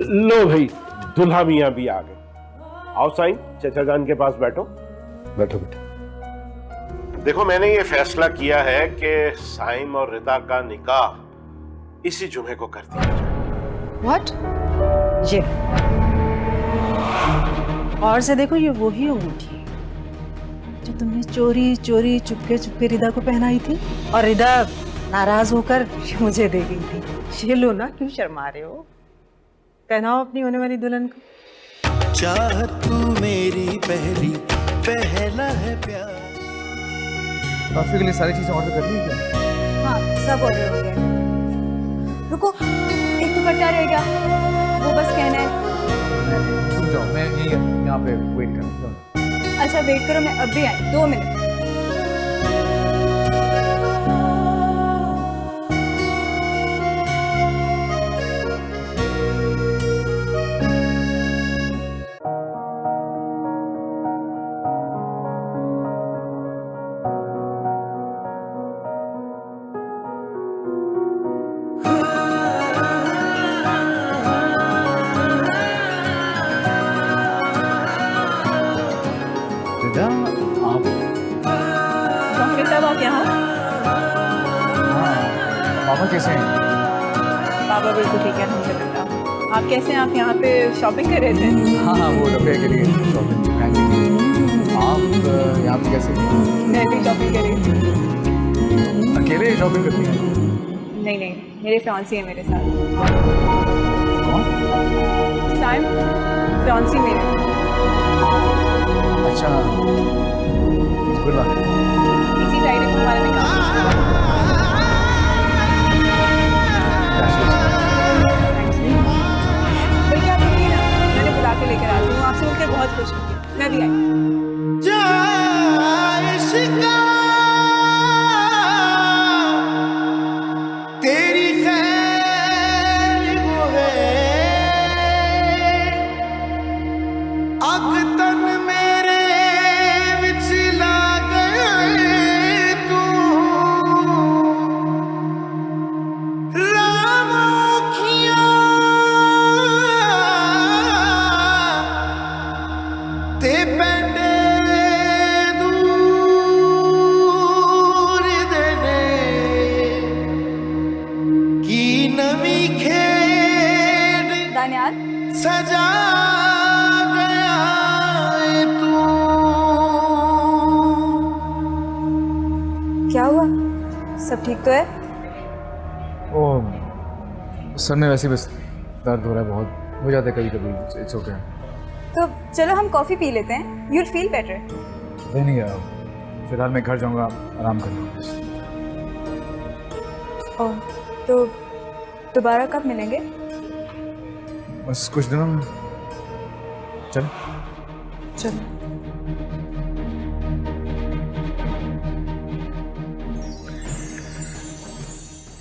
लो भाई, दुल्हा मियां भी आ गए। आओ साईं, चचा जान के पास बैठो। बैठो बेटा। देखो, मैंने ये फैसला किया है कि साइम और रिदा का निकाह इसी जुमे को कर दिया जाए। What? ये और से देखो, ये वही अंगूठी है जो तुमने चोरी चोरी चुपके चुपके रिदा को पहनाई थी, और रिदा नाराज होकर मुझे दे गई थी। ये लो ना, क्यों शर्मा रहे हो? पहनाओ अपनी होने वाली दुल्हन को। चाहत तू मेरी पहला है प्यार। काफी के लिए सारी चीजें ऑर्डर कर ली क्या? हाँ, सब ऑर्डर हो गया। रुको, एक दुपट्टा रह गया, वो बस कहना है। तुम जाओ, मैं यहाँ पे वेट करूँगा। अच्छा वेट करो, मैं अब भी आई, 2 मिनट। रिदा, आप? डॉक्टर साहब आप यहाँ? हाँ, मामा कैसे हैं? बाबा बिल्कुल ठीक है, अल्हम्दुलिल्लाह। आप कैसे हैं? आप यहाँ पे शॉपिंग कर रहे थे? हाँ हाँ, वो डब्बे के लिए शॉपिंग। आप यहाँ पे कैसे हैं? मैं भी शॉपिंग कर रही थी। अकेले शॉपिंग करती हैं? नहीं नहीं, मेरे फ्रांसी है मेरे साथ। कौन? टाइम फ्रांसी मेरे। अच्छा, गुड लक। इसी टाइम हमारे में काम। बल्कि आप रुकिए ना, मैंने बुला के लेकर आती हूँ। आपसे मिलकर बहुत खुश हूँ। मैं भी आई। तेरी खैर वो है, अग तन मेरे विच ला गए तू। राम औखियां ते पैंडे दूर देने की नवी खेड दानियाल, सजा गया है तू। क्या हुआ? सब ठीक तो है? ओ, सर में वैसे बस दर्द हो रहा है, बहुत हो जाता है कभी कभी। It's okay. तो चलो हम कॉफी पी लेते हैं, यूल फील बेटर। नहीं, फिलहाल मैं घर जाऊंगा, आराम करूँगा। ओह, तो दोबारा कब मिलेंगे? बस कुछ दिनों में। चल। चलो।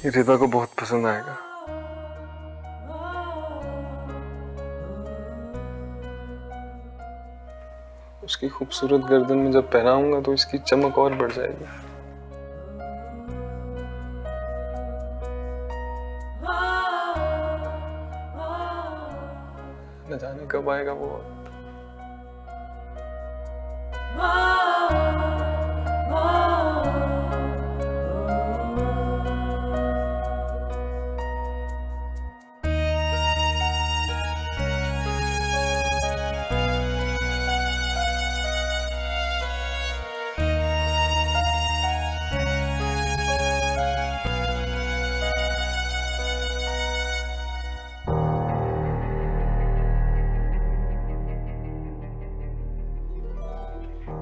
ये रिदा को बहुत पसंद आएगा। उसकी खूबसूरत गर्दन में जब पहनाऊंगा तो इसकी चमक और बढ़ जाएगी। न जाने कब आएगा वो वक्त।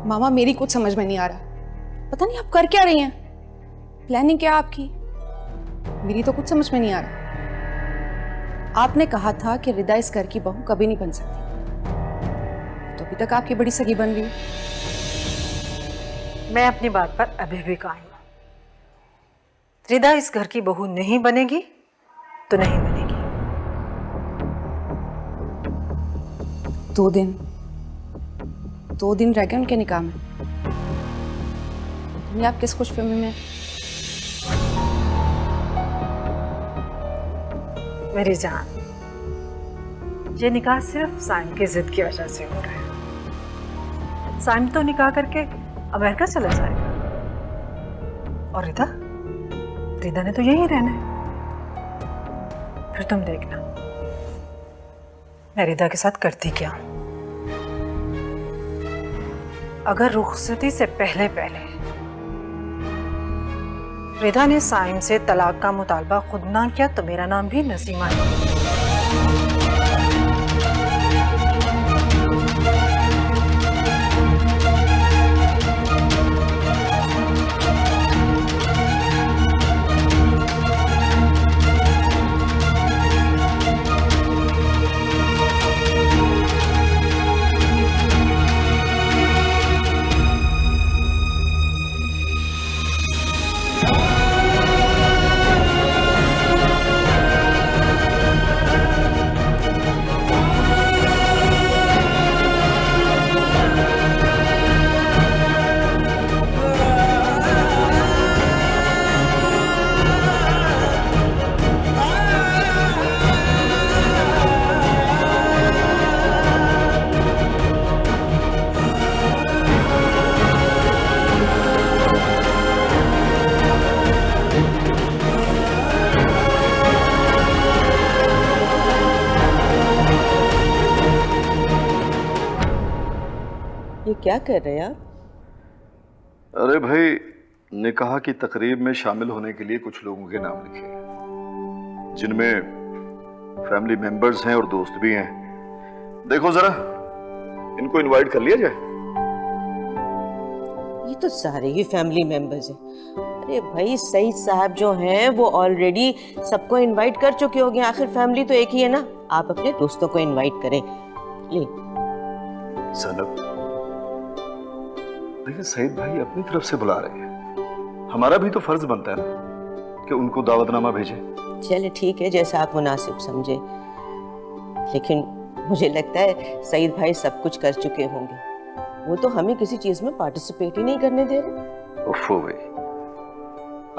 मामा, मेरी कुछ समझ में नहीं आ रहा। पता नहीं आप कर क्या रही हैं। प्लानिंग क्या आपकी? मेरी तो कुछ समझ में नहीं आ रहा। आपने कहा था कि रिदा इस घर की बहू कभी नहीं बन सकती, तो अभी तक आपकी बड़ी सगी बन रही है। मैं अपनी बात पर अभी भी कायम हूं। रिदा इस घर की बहू नहीं बनेगी तो नहीं बनेगी। 2 दिन रह गए उनके निकाह में। नहीं, आप किस खुशफहमी में? मेरी जान, ये निकाह सिर्फ साइम की जिद की वजह से हो रहा है। साइम तो निकाह करके अमेरिका चला जाएगा और रिदा ने तो यही रहना है। फिर तुम देखना मैं रिदा के साथ करती क्या हूं। अगर रुखसती से पहले रिदा ने साइम से तलाक का मुतालबा खुद ना किया तो मेरा नाम भी नसीमा है। ये क्या कर रहे हैं आप? अरे भाई, निकाह की तकरीब में शामिल होने के लिए कुछ लोगों के नाम लिखे हैं, जिनमें फैमिली मेंबर्स हैं और दोस्त भी हैं। देखो जरा, इनको इनवाइट कर लिया जाए। ये तो सारे ही फैमिली मेंबर्स हैं। अरे भाई, सईद साहब जो हैं वो ऑलरेडी सबको इनवाइट कर चुके होंगे। आखिर फैमिली तो एक ही है ना। आप अपने दोस्तों को इनवाइट करें। ले ज़ैनब, देखिए सईद भाई अपनी तरफ से बुला रहे हैं, हमारा भी तो फर्ज बनता है ना कि उनको दावतनामा भेजें। चले ठीक है, जैसा आप मुनासिब समझे। लेकिन मुझे लगता है सईद भाई सब कुछ कर चुके होंगे। वो तो हमें किसी चीज में पार्टिसिपेट ही नहीं करने दे रहे। उफ़ो भाई,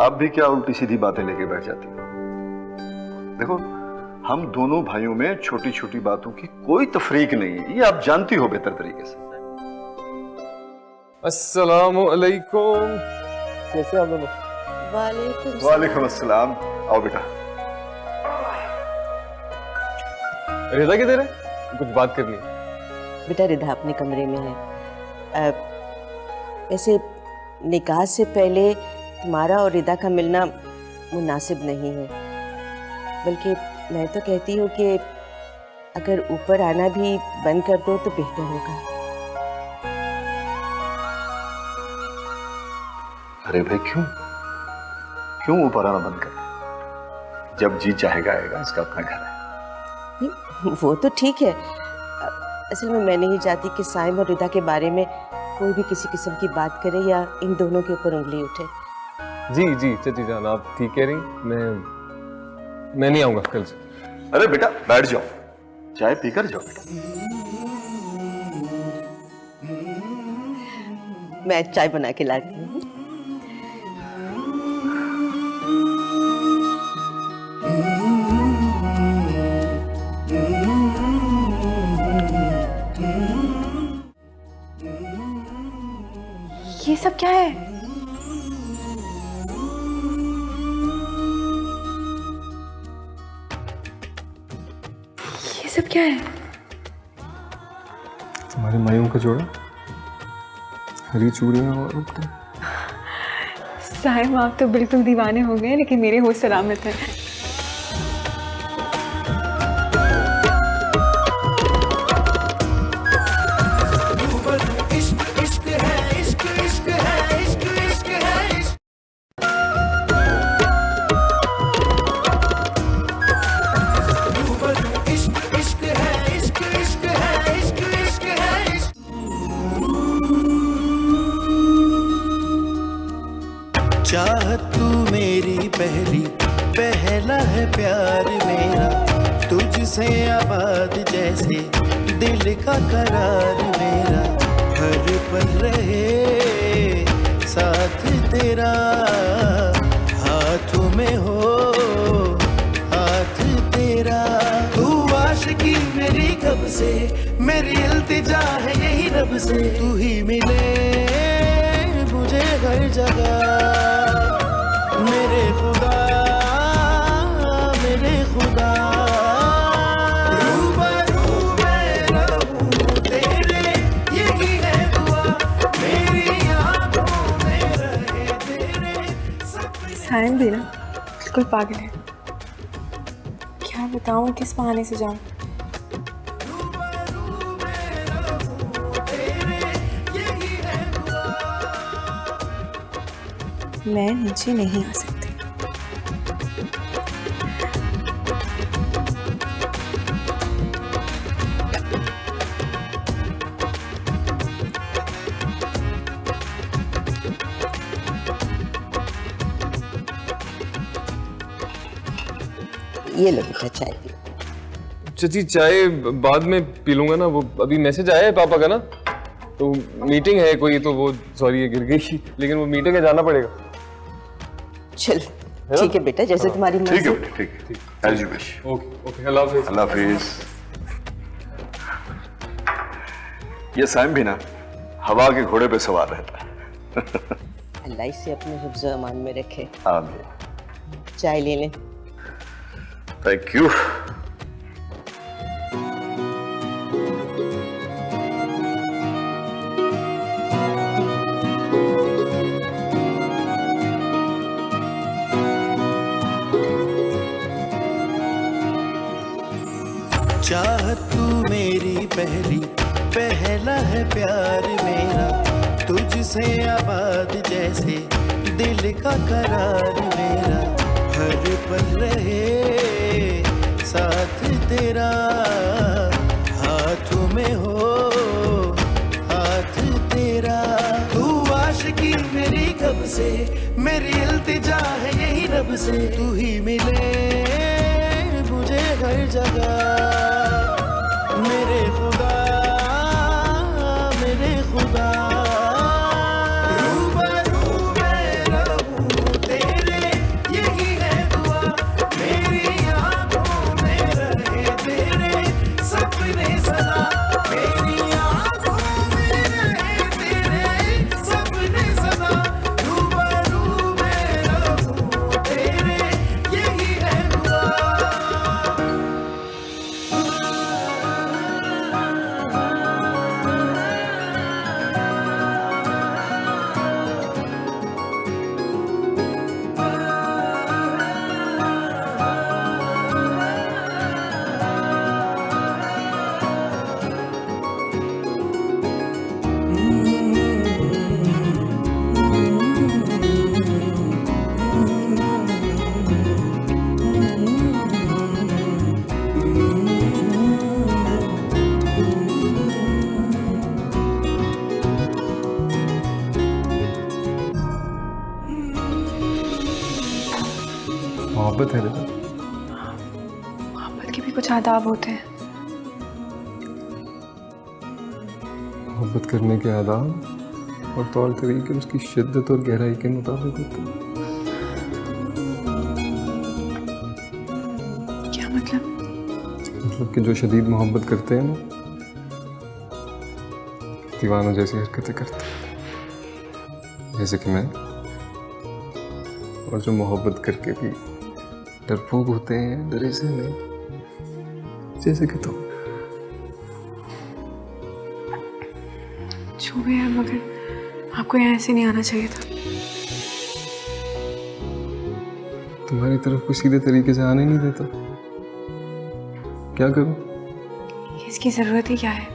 आप भी क्या उल्टी सीधी बातें लेके बैठ जाती हो। देखो, हम दोनों भाइयों में छोटी छोटी बातों की कोई तफरीक नहीं है, ये आप जानती हो बेहतर तरीके से। अस्सलाम वालेकुम। कैसे आप दोनों? वालेकुम अस्सलाम। आओ बेटा। रिदा किधर है? कुछ बात करनी है। बेटा रिदा अपने कमरे में है। ऐसे निकाह से पहले तुम्हारा और रिदा का मिलना मुनासिब नहीं है, बल्कि मैं तो कहती हूँ कि अगर ऊपर आना भी बंद कर दो तो बेहतर होगा। अरे भाई, क्यों ऊपर आना बंद कर? जब जी चाहेगा आएगा, इसका अपना घर है। वो तो ठीक है। असल में मैं नहीं चाहती कि साइम और रिदा के बारे में कोई भी किसी किस्म की बात करे या इन दोनों के ऊपर उंगली उठे। जी जी चाची जान, आप ठीक कह रही। मैं नहीं आऊंगा कल से। अरे बेटा बैठ जाओ, चाय पीकर जाओ बेटा। मैं चाय बना के लाती हूँ। ये सब क्या है? ये सब क्या है? तुम्हारी मायूं का जोड़ा, हरी चूड़ियां और साहिब, आप तो बिल्कुल दीवाने हो गए, लेकिन मेरे होश सलामत है। चाहत तू मेरी पहला है प्यार मेरा, तुझसे आबाद जैसे दिल का करार मेरा, हर पल रहे साथ तेरा, हाथों में हो हाथ तेरा, तू आशिकी मेरी से, मेरी इल्तिजा है यही रब से, तू ही मिले मुझे हर जगह। मेरे खुदा रूबरू मैं रहूं तेरे, यही है दुआ, मेरी आंखों में रहे तेरे सपने। सायम भी ना बिल्कुल पागल है, क्या बताऊं किस बहाने से जाऊं। मैं नीचे नहीं आ सकती। ये लो बेटा चाय पी। चाची चाय बाद में पी लूंगा ना, वो अभी मैसेज आया है पापा का ना, तो मीटिंग है कोई, तो वो सॉरी ये गिर गई, लेकिन वो मीटिंग है जाना पड़ेगा। चल ठीक है बेटा, जैसे तुम्हारी ठीक है मर्जी। बेटा, ठीक है, as you wish. Okay okay, अल्लाह हाफिज। अल्लाह हाफिज। ये साइम भी ना हवा के घोड़े पे सवार रहता है। अल्लाह इसे अपने हिफ्ज़ व अमान में रखे। आमीन। चाय ले लें। Thank you. चाहत तू मेरी पहली, पहला है प्यार मेरा, तुझसे आबाद जैसे दिल का करार मेरा, हर पल रहे साथ तेरा, हाथों में हो हाथ तेरा। तू आशिकी मेरी कब से, मेरी इल्तिजा है यही रब से, तू ही मिले मुझे हर जगह। मेरे खुदा रूबरू मैं रहूं तेरे, यही है दुआ, मेरी आंखों में रहे तेरे सपने सदा, मेरी आंखों में रहे तेरे सपने सदा। रूबरू मैं रहूं तेरे, यही है दुआ। मोहब्बत है बेटा। मोहब्बत के भी कुछ आदाब होते हैं। मोहब्बत करने के आदाब और तौर तरीके उसकी शिद्दत और गहराई के मुताबिक होते हैं। क्या मतलब? मतलब कि जो शदीद मोहब्बत करते हैं ना, दीवानों जैसी हरकतें करते हैं, जैसे कि मैं। और जो मोहब्बत करके भी डरपोक होते हैं, डरे से नहीं, जैसे कि तुम। छू गया, मगर आपको यहाँ ऐसे नहीं आना चाहिए था। तुम्हारी तरफ को सीधे तरीके से आने नहीं देता, क्या करूं? इसकी जरूरत ही क्या है?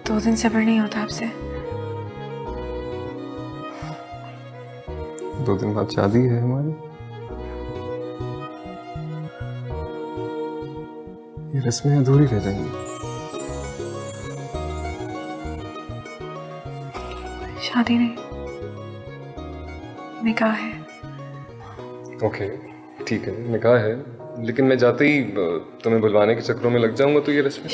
2 दिन सब्र नहीं होता आपसे। 2 दिन बाद शादी है हमारी। ये रस्में अधूरी रह जाएंगी। शादी नहीं, निकाह है। ओके ठीक है, निकाह है, लेकिन मैं जाते ही तुम्हें बुलवाने के चक्रों में लग जाऊंगा तो ये रस्में,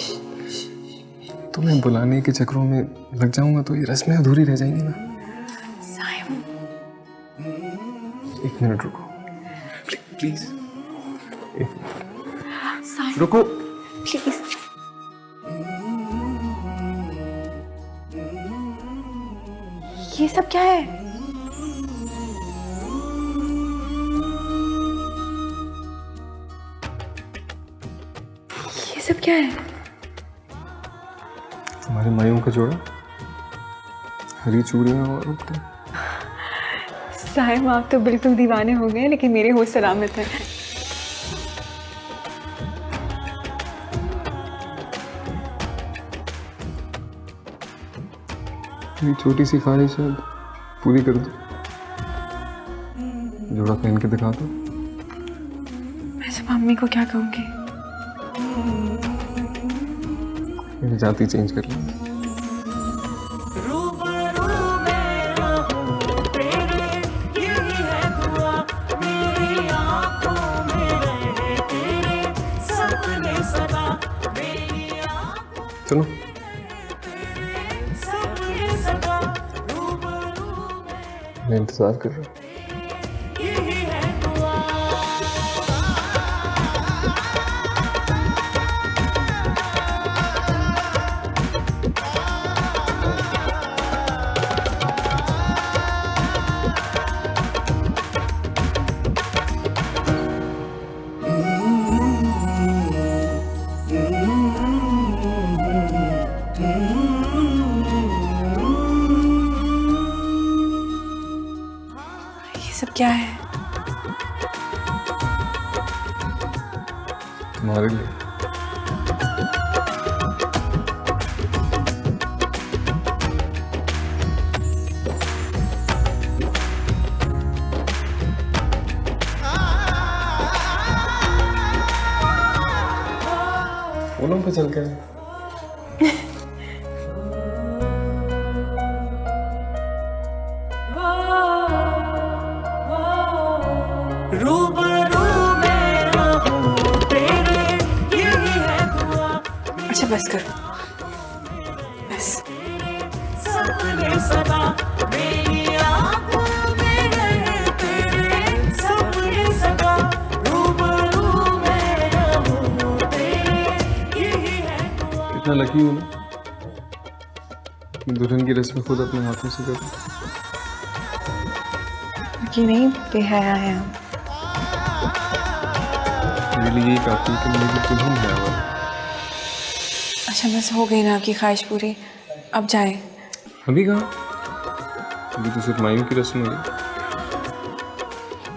तुम्हें बुलाने के चक्रों में लग जाऊंगा तो ये रस्में अधूरी रह जाएंगी ना। साइम, 1 मिनट रुको प्लीज। साइम रुको प्लीज। ये सब क्या है? ये सब क्या है? तुम्हारे मायों का जोड़ा, हरी चूड़ियां और उपटे। साहिब आप तो बिल्कुल दीवाने हो गए, लेकिन मेरे होश सलामत है। मेरी छोटी सी ख्वाहिश है, पूरी कर दो। जोड़ा पहन के दिखा दो। मैं सब मम्मी को क्या कहूँगी? मेरी जाति चेंज कर लो। चलो मैं इंतजार कर रहा हूँ। ये सब क्या है? तुम्हारे लिए। फोनों पे चल के अच्छा बस करो, बस। इतना लकी हूँ ना कि दुल्हन की रस्म खुद अपने हाथों से करूँ। कि नहीं बेहया है हम। मेरे लिए यही काफी कि मेरी दुल्हन है वो। अच्छा बस हो गई ना आपकी ख्वाहिश पूरी, अब जाए। अभी कहाँ, अभी तो सिर्फ मायूं की रस्म है,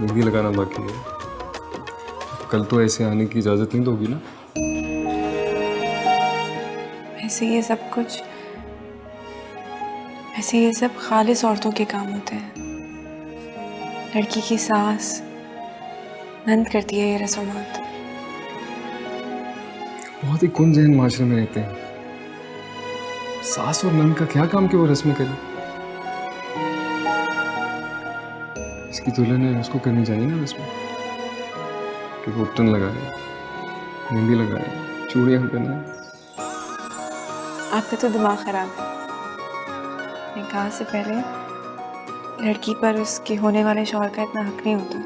मेहंदी लगाना बाकी है। कल तो ऐसे आने की इजाजत नहीं दोगी ना? ऐसे ये सब खालिस औरतों के काम होते हैं। लड़की की सास नंद करती है ये रस्मात। बहुत ही कुंज जहन माशरे में रहते हैं। सास और नंद का क्या काम कि वो रस्में करे? इसकी दुल्हन है, उसको करनी चाहिए ना रस्में, कि वो उपटन लगाए, मेहंदी लगाए, चूड़ियां पहनाए। आपका तो दिमाग खराब है। निकाह से पहले लड़की पर उसके होने वाले शौहर का इतना हक नहीं होता।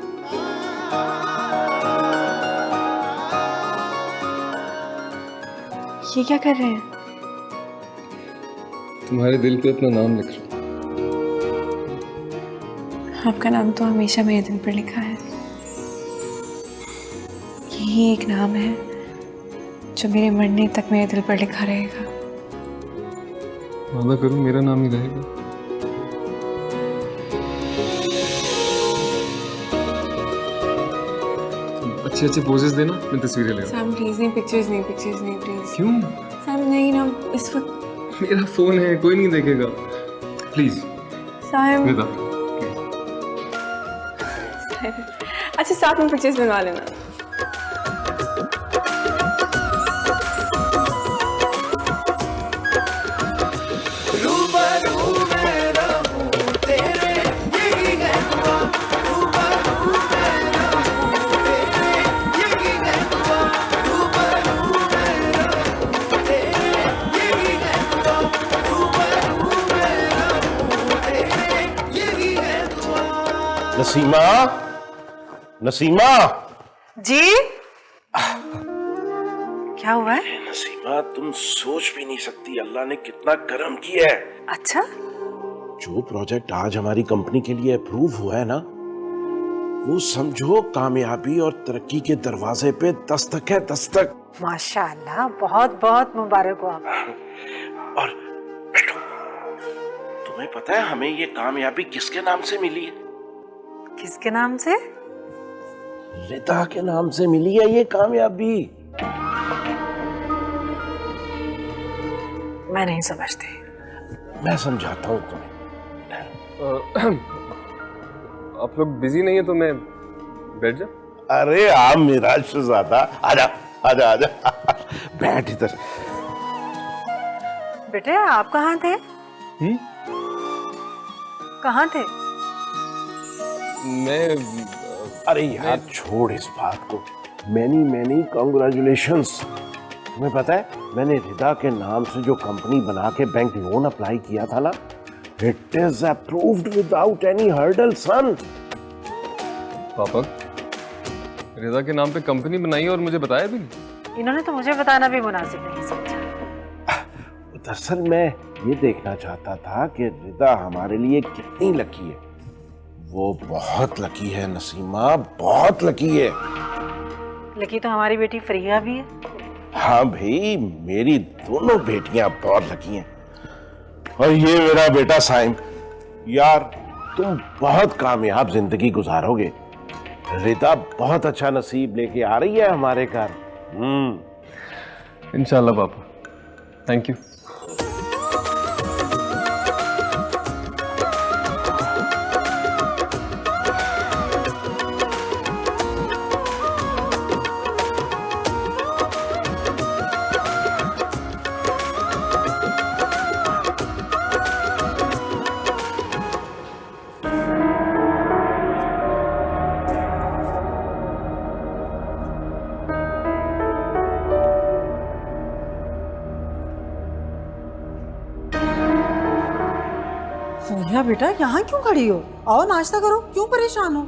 ये क्या कर रहे हैं? तुम्हारे दिल पे अपना नाम लिख रहा हूं। आपका नाम तो हमेशा मेरे दिल पर लिखा है। यही एक नाम है जो मेरे मरने तक मेरे दिल पर लिखा रहेगा। वादा करूं मेरा नाम ही रहेगा। अच्छे अच्छे पोजेस देना, मैं तस्वीरें ले रहा सैम प्लीज नहीं, पिक्चर्स नहीं प्लीज। क्यों? सैम नहीं ना, इस वक्त मेरा फोन है, कोई नहीं देखेगा। Please Sam. रिदा, अच्छा साथ में पिक्चर्स बनवा लेना। नसीमा, नसीमा। जी क्या हुआ है? नसीमा तुम सोच भी नहीं सकती अल्लाह ने कितना करम किया है। अच्छा जो प्रोजेक्ट आज हमारी कंपनी के लिए अप्रूव हुआ है ना, वो समझो कामयाबी और तरक्की के दरवाजे पे दस्तक है, दस्तक। माशाल्लाह, बहुत बहुत मुबारक हो आपको। और बैठो, तुम्हें पता है हमें ये कामयाबी किसके नाम से मिली है? किसके नाम से? रिदा के नाम से मिली है ये कामयाबी। मैं नहीं समझती। मैं समझाता हूँ तुम्हें। आप लोग बिजी नहीं है तो मैं बैठ जा। अरे आप मेरा शहजादा, आजा आजा आजा, बैठ इधर। बेटे आप कहाँ थे? कहाँ थे? मैं अरे यार छोड़ इस बात को। Many many congratulations. तुम्हें पता है मैंने रिदा के नाम से जो कंपनी बना के बैंक लोन अप्लाई किया था ना, it is approved without any hurdle son. पापा, रिदा के नाम पे कंपनी बनाई और मुझे बताया भी नहीं। इन्होंने तो मुझे बताना भी मुनासिब नहीं समझा। दरअसल मैं ये देखना चाहता था कि रिदा हमारे लिए कितनी लकी है। वो बहुत लकी है नसीमा, बहुत लकी है। लकी तो हमारी बेटी फरिया भी है। हाँ भाई, मेरी दोनों बेटियां बहुत लकी हैं। और ये मेरा बेटा साइम। यार तुम बहुत कामयाब जिंदगी गुजारोगे। रिदा बहुत अच्छा नसीब लेके आ रही है हमारे घर। इंशाल्लाह पापा, थैंक यू। फरिया बेटा यहाँ क्यों खड़ी हो? आओ नाश्ता करो, क्यों परेशान हो?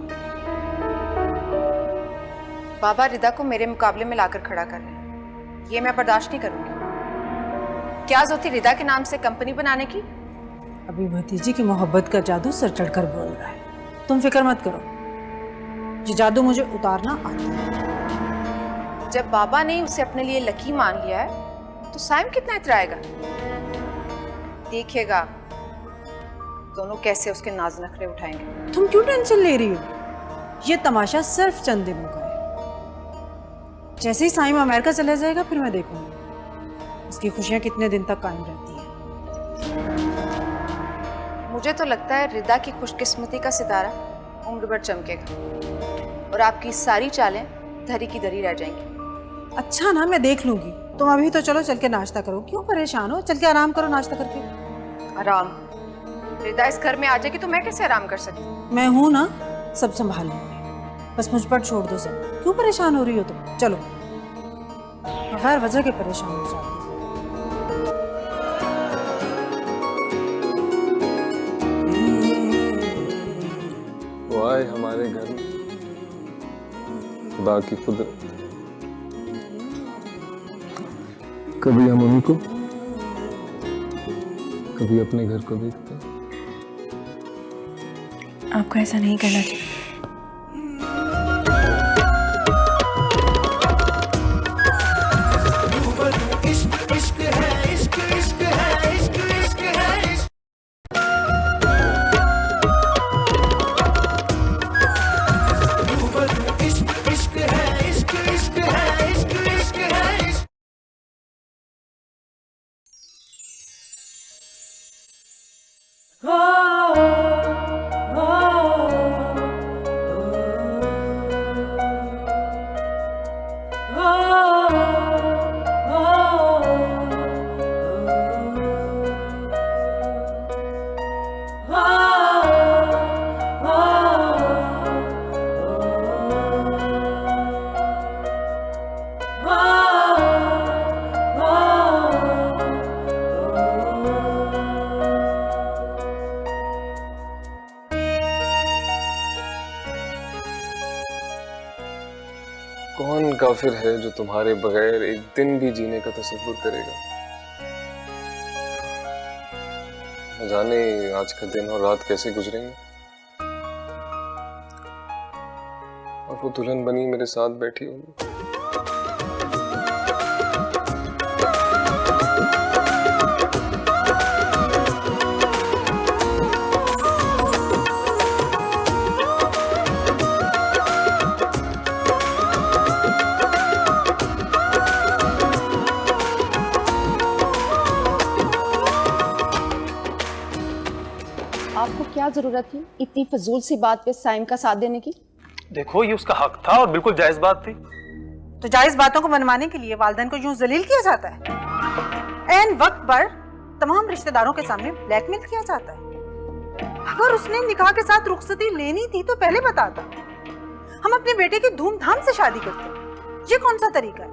बाबा रिदा को मेरे मुकाबले में लाकर खड़ा कर रहे हैं, ये मैं बर्दाश्त नहीं करूंगी। क्या जरूरत थी रिदा के नाम से कंपनी बनाने की? अभी भतीजी की मोहब्बत का जादू सर चढ़कर बोल रहा है। तुम फिक्र मत करो, ये जादू मुझे उतारना आता है। जब बाबा ने उसे अपने लिए लकी मान लिया है तो साइम कितना इतराएगा? देखिएगा दोनों कैसे उसके नाज नखरे उठाएंगे। तुम क्यों टेंशन ले रही हो? ये तमाशा सिर्फ चंद दिनों का है। जैसे ही साइम अमेरिका चला जाएगा फिर मैं देखूंगी उसकी खुशियां कितने दिन तक कायम रहती हैं। मुझे तो लगता है रिदा की खुशकिस्मती का सितारा उम्र भर चमकेगा और आपकी सारी चालें धरी की धरी रह जाएंगी। अच्छा ना, मैं देख लूंगी। तुम अभी तो चलो चल के नाश्ता करो, क्यों परेशान हो? चल के आराम करो नाश्ता करके। आराम? रिदा इस घर में आ जाएगी तो मैं कैसे आराम कर सकती? मैं हूं ना, सब संभाल लूंगी। बस मुझ पर छोड़ दो सब। क्यों परेशान हो रही हो तुम? चलो, बगैर वजह के परेशान हो जाती हो। वो आए हमारे घर में, खुदा की कुदरत। कभी हम उनको, कभी अपने घर को देखते हैं। आपको ऐसा नहीं करना चाहिए। इश्क इश्क है, इश्क इश्क है, इश्क इश्क है, इश्क। इश्क इश्क है, इश्क इश्क है, इश्क इश्क है, इश्क। कौन काफिर है जो तुम्हारे बगैर एक दिन भी जीने का तसव्वुर करेगा? जाने आज का दिन और रात कैसे गुजरेंगे। और वो दुल्हन बनी मेरे साथ बैठी होगी। आपको क्या जरूरत थी इतनी फजूल सी बात पे साइम का साथ देने की? देखो ये उसका हक था और बिल्कुल जायज बात थी। तो जायज बातों को मनवाने के लिए वालिदैन को यूं जलील किया जाता है, ऐन वक्त पर तमाम रिश्तेदारों के सामने ब्लैकमेल किया जाता है। अगर उसने निकाह के साथ रुखसती लेनी थी तो पहले बताता, हम अपने बेटे की धूमधाम से शादी करते। ये कौन सा तरीका है?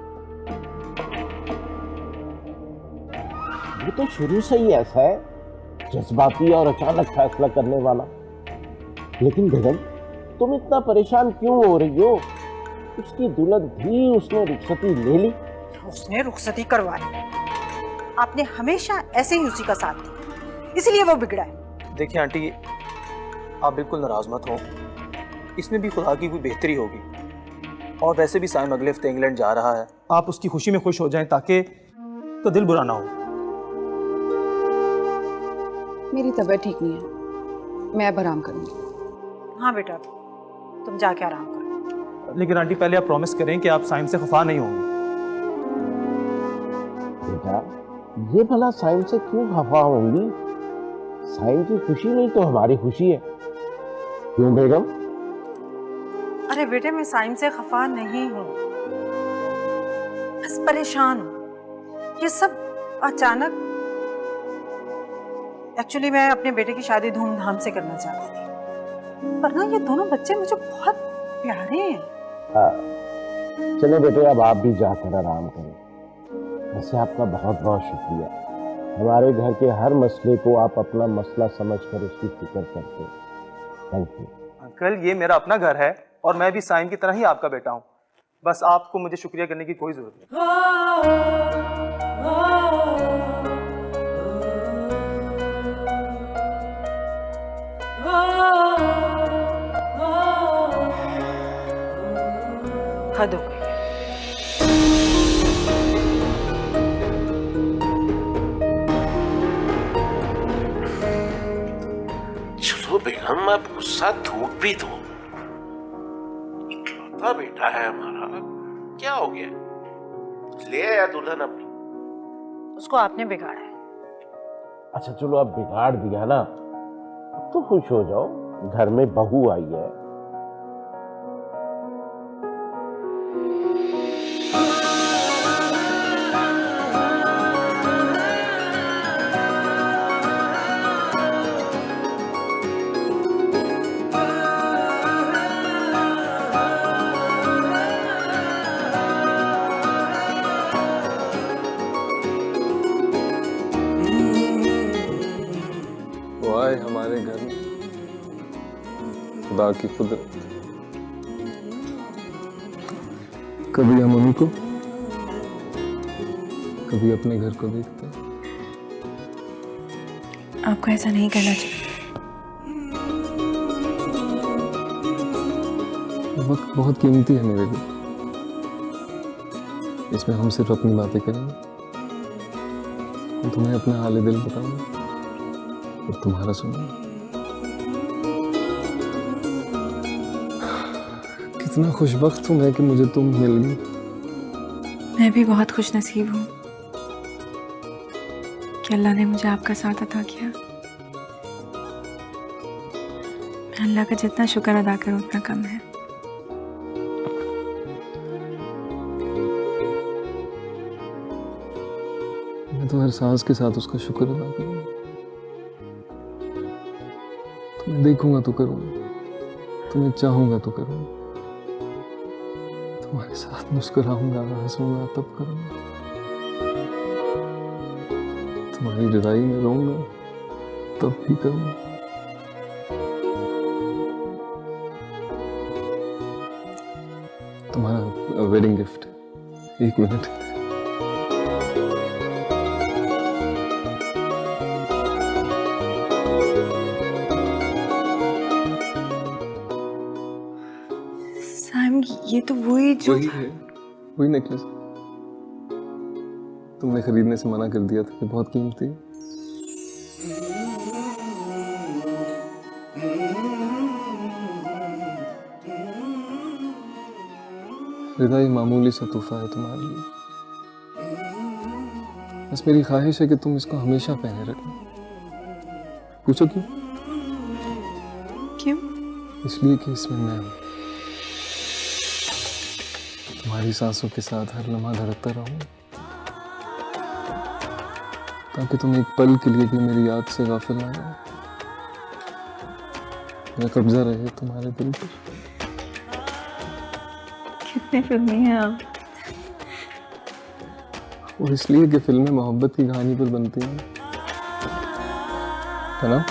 ये तो शुरू से ही ऐसा है, जज्बाती और अचानक फैसला करने वाला। लेकिन बेगम, तुम इतना परेशान क्यों हो रही हो? उसकी दुल्हन भी उसने रुखसती ले ली। उसने रुखसती करवा ली। आपने हमेशा ऐसे ही उसी का साथ दिया, इसलिए वो बिगड़ा है। देखिए आंटी, आप बिल्कुल नाराज मत हो, इसमें भी खुदा की कोई बेहतरी होगी। और वैसे भी साइम अगले हफ्ते इंग्लैंड जा रहा है, आप उसकी खुशी में खुश हो जाएं ताकि तो दिल बुरा ना हो। मेरी तबीयत ठीक नहीं है, मैं अब आराम करूंगी। हाँ बेटा, तुम जाके आराम करो। लेकिन आंटी पहले आप प्रॉमिस करें कि आप साइम से खफा नहीं होंगे। बेटा, ये भला साइम से क्यों खफा होंगी? साइम की खुशी नहीं तो हमारी खुशी है। क्यों बेगम? अरे बेटे, मैं साइम से खफा नहीं हूँ, बस परेशान हूँ। ये सब अचानक। एक्चुअली मैं अपने बेटे की शादी धूमधाम से करना चाहती थी, पर ना ये दोनों बच्चे मुझे बहुत प्यारे हैं। चलो बेटे, अब आप भी जाकर आराम करें। वैसे आपका बहुत बहुत शुक्रिया। हमारे घर के हर मसले को आप अपना मसला समझकर उसकी फिक्र करते हैं। थैंक यू अंकल, ये मेरा अपना घर है और मैं भी साइम की तरह ही आपका बेटा हूँ। बस आपको मुझे शुक्रिया करने की कोई जरूरत नहीं। हद हो गई। चलो बेगम, अब गुस्सा थूक भी दो। इकलौता बेटा है हमारा, क्या हो गया? ले आया दुल्हन अपनी। उसको आपने बिगाड़ा है। अच्छा चलो, अब बिगाड़ दिया ना, अब तो खुश हो जाओ, घर में बहू आई है। हमारे घर में खुदा की कुदरत। कभी हम उनको, कभी अपने घर को देखते हैं। आपको ऐसा नहीं करना चाहिए। वक्त बहुत कीमती है मेरे लिए, इसमें हम सिर्फ अपनी बातें करेंगे। तुम्हें अपना हाल दिल बताऊंगा और तुम्हारा सुनूंगा। कितना खुशबख्त हूं मैं कि मुझे तुम मिल गई। मैं भी बहुत खुश नसीब हूँ कि अल्लाह ने मुझे आपका साथ अता किया। मैं अल्लाह का जितना शुक्र अदा करूँ उतना कम है। मैं तो हर सांस के साथ उसका शुक्र अदा करूंगा। तुम्हें देखूंगा तो करूंगा, तुम्हें चाहूंगा तो करूंगा, तुम्हारे साथ मुस्कुराऊंगा, हंसूंगा तब करूंगा, तुम्हारी जुदाई में रहूंगा तब भी करूंगा। तुम्हारा वेडिंग गिफ्ट। एक मिनट। ये तो वही जो वही है, वही नेकलेस। तुमने खरीदने से मना कर दिया था कि बहुत कीमती है। रिदा, ये मामूली सा तोहफा है तुम्हारे लिए। बस मेरी ख्वाहिश है कि तुम इसको हमेशा पहने रखना। पूछो क्यों? क्यों? इसलिए कि इसमें मैं हूं। तुम्हारी सांसों के साथ हर लम्हा धड़कता रहूं, ताकि तुम एक पल के लिए भी मेरी याद से गाफिल ना रहो। मेरा कब्जा रहे तुम्हारे दिल पर। कितने फिल्मी हैं आप। और इसलिए कि फिल्में मोहब्बत की कहानी पर बनती हैं, है ना?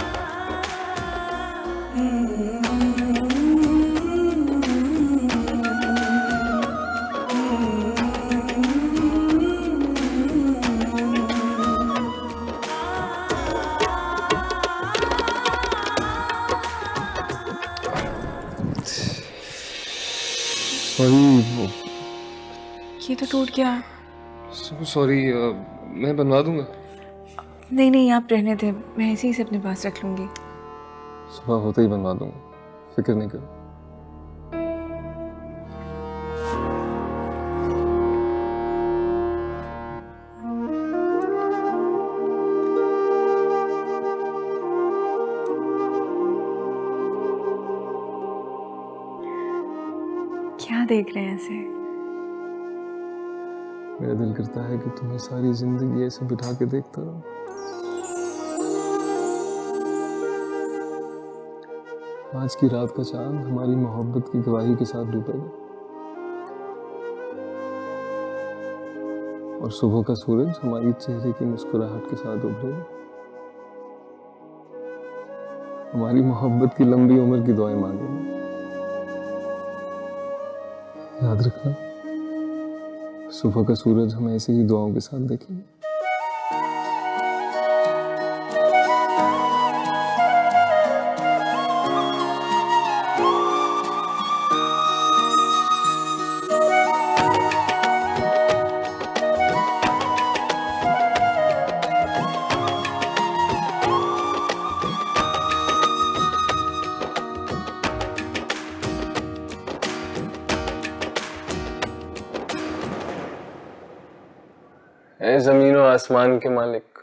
ये तो टूट गया। सॉरी, मैं बनवा दूंगा। नहीं नहीं, आप रहने दें, मैं ऐसे ही से अपने पास रख लूंगी। सुबह होते ही बनवा दूंगा, फिक्र नहीं करो। क्या देख रहे हैं ऐसे? मेरा दिल करता है कि तुम्हें सारी जिंदगी ऐसे बिठा के देखता रहूं। आज की रात का चांद हमारी मोहब्बत की गवाही के साथ डूबेगा, और सुबह का सूरज हमारी चेहरे की मुस्कुराहट के साथ उभरेगा। हमारी मोहब्बत की लंबी उम्र की दुआएं मांगेंगे। याद रखना, सुबह का सूरज हमें ऐसे ही दुआओं के साथ देखेंगे। ऐ ज़मीन और आसमान के मालिक,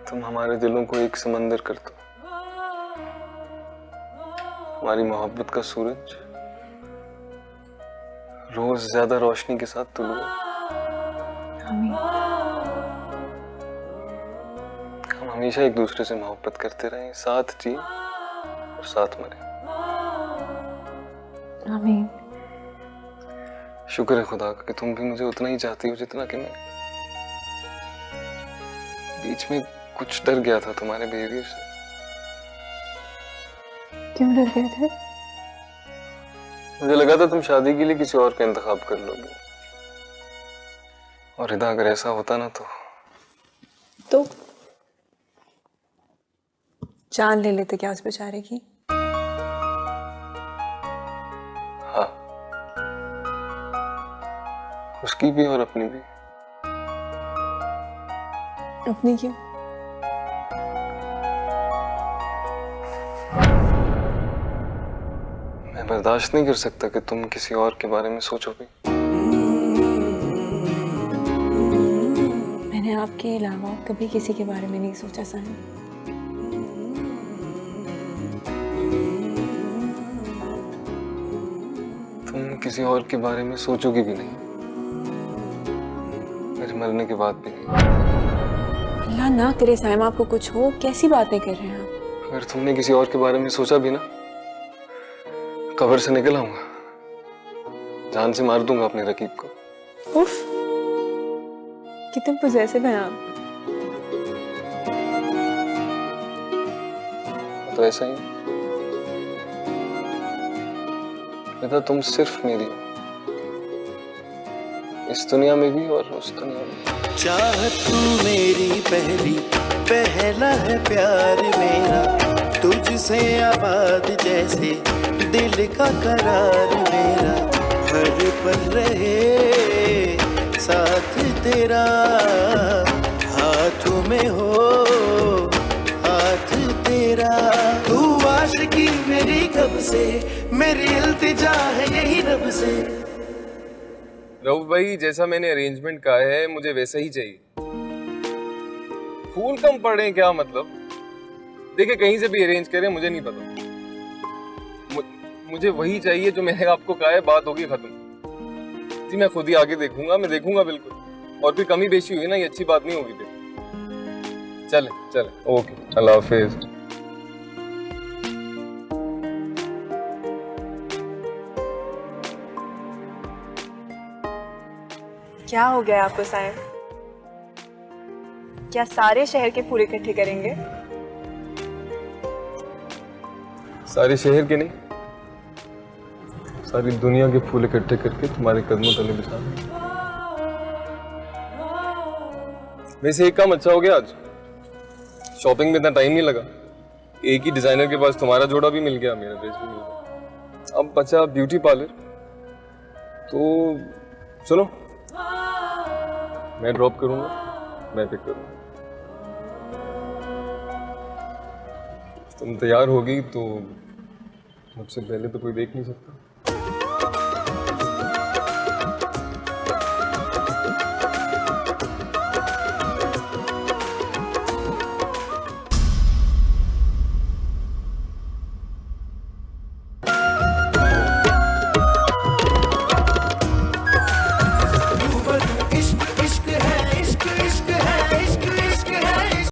तुम हमारे दिलों को एक समंदर कर दो। हमारी मोहब्बत का सूरज रोज ज्यादा रोशनी के साथ तुलू। आमीन। हम हमेशा एक दूसरे से मोहब्बत करते रहें, साथ जिए और साथ मरे। आमीन। शुक्र है खुदा का कि तुम भी मुझे उतना ही चाहती हो जितना कि मैं। बीच में कुछ डर गया था तुम्हारे बिहेवियर से। क्यों डर गए थे? मुझे लगा था तुम शादी के लिए किसी और का इंतखाब कर लोगे, और रिदा अगर ऐसा होता ना तो जान ले लेते क्या उस बेचारे की? हाँ, उसकी भी और अपनी भी। अपनी क्यों? मैं बर्दाश्त नहीं कर सकता कि तुम किसी और के बारे में सोचो भी। मैंने आपके अलावा कभी किसी के बारे में नहीं सोचा साहिब। तुम किसी और के बारे में सोचोगी भी नहीं, मेरे मरने के बाद भी नहीं। अल्लाह ना करे साहिब आपको कुछ हो, कैसी बातें कर रहे हैं आप? अगर तुमने किसी और के बारे में सोचा भी ना, कब्र से निकल आऊंगा, जान से मार दूंगा अपने रकीब को। उफ, कितने पोजेसिव हैं आप। तो ऐसा ही बेटा, तुम सिर्फ मेरी हो, इस दुनिया में भी और उस दुनिया में। चाहत तू मेरी पहला है प्यार मेरा, तुझसे आबाद जैसे दिल का करार मेरा, हर पल रहे साथ तेरा, हाथों में हो हाथ तेरा। तू आशिकी मेरी कब से, मेरी इल्तिजा है यही रब से। रऊफ भाई, जैसा मैंने अरेंजमेंट कहा है मुझे वैसा ही चाहिए। फूल कम पड़ रहे हैं क्या मतलब? देखिए कहीं से भी अरेंज करें मुझे नहीं पता, मुझे वही चाहिए जो मैंने आपको कहा है, बात होगी खत्म। जी मैं खुद ही आगे देखूंगा, मैं देखूंगा बिल्कुल। और फिर कमी बेशी हुई ना, ये अच्छी बात नहीं होगी फिर। चले चले, ओके, अल्लाह हाफिज। क्या हो गया आपको साइम? क्या सारे शहर के फूल इकट्ठे करेंगे? सारे शहर के नहीं, सारी दुनिया के फूल इकट्ठे करके तुम्हारे कदमों तले बिछा दूं। वैसे एक काम अच्छा हो गया, आज शॉपिंग में इतना टाइम नहीं लगा। एक ही डिजाइनर के पास तुम्हारा जोड़ा भी मिल गया, मेरा ड्रेस भी मिल गया। अब बचा ब्यूटी पार्लर। तो सुनो, मैं ड्रॉप करूंगा, मैं पिक करूंगा। तुम तैयार होगी तो मुझसे पहले तो कोई देख नहीं सकता।